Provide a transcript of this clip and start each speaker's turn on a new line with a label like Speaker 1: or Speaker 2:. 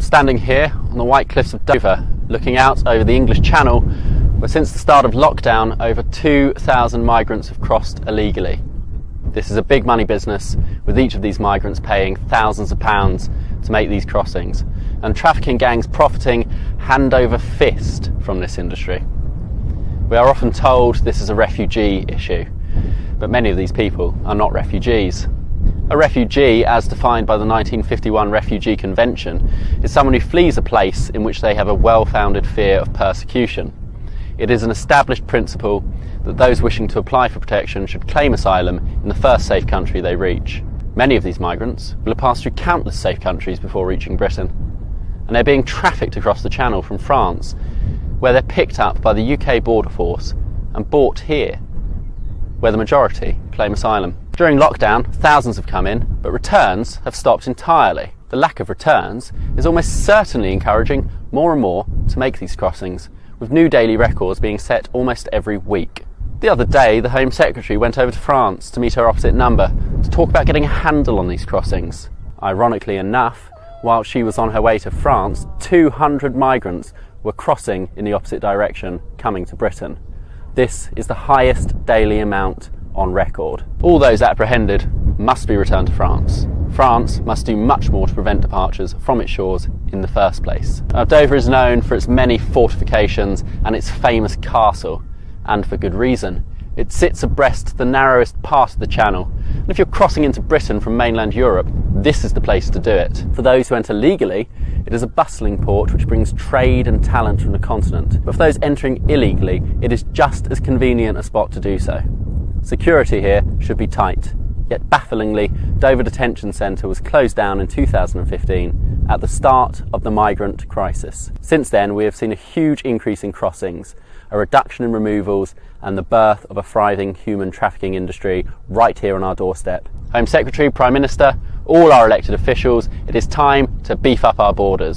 Speaker 1: Standing here on the white cliffs of Dover, looking out over the English Channel, where since the start of lockdown over 2,000 migrants have crossed illegally. This is a big money business, with each of these migrants paying thousands of pounds to make these crossings, and trafficking gangs profiting hand over fist from this industry. We are often told this is a refugee issue, but many of these people are not refugees. A refugee, as defined by the 1951 Refugee Convention, is someone who flees a place in which they have a well-founded fear of persecution. It is an established principle that those wishing to apply for protection should claim asylum in the first safe country they reach. Many of these migrants will have passed through countless safe countries before reaching Britain, and they're being trafficked across the Channel from France, where they're picked up by the UK Border Force and brought here, where the majority claim asylum. During lockdown, thousands have come in, but returns have stopped entirely. The lack of returns is almost certainly encouraging more and more to make these crossings, with new daily records being set almost every week. The other day, the Home Secretary went over to France to meet her opposite number to talk about getting a handle on these crossings. Ironically enough, while she was on her way to France, 200 migrants were crossing in the opposite direction, coming to Britain. This is the highest daily amount on record. All those apprehended must be returned to France. France must do much more to prevent departures from its shores in the first place. Now, Dover is known for its many fortifications and its famous castle, and for good reason. It sits abreast the narrowest part of the Channel, and if you're crossing into Britain from mainland Europe, this is the place to do it. For those who enter legally, it is a bustling port which brings trade and talent from the continent, but for those entering illegally, it is just as convenient a spot to do so. Security here should be tight, yet bafflingly, Dover Detention Centre was closed down in 2015 at the start of the migrant crisis. Since then, we have seen a huge increase in crossings, a reduction in removals, and the birth of a thriving human trafficking industry right here on our doorstep. Home Secretary, Prime Minister, all our elected officials, it is time to beef up our borders.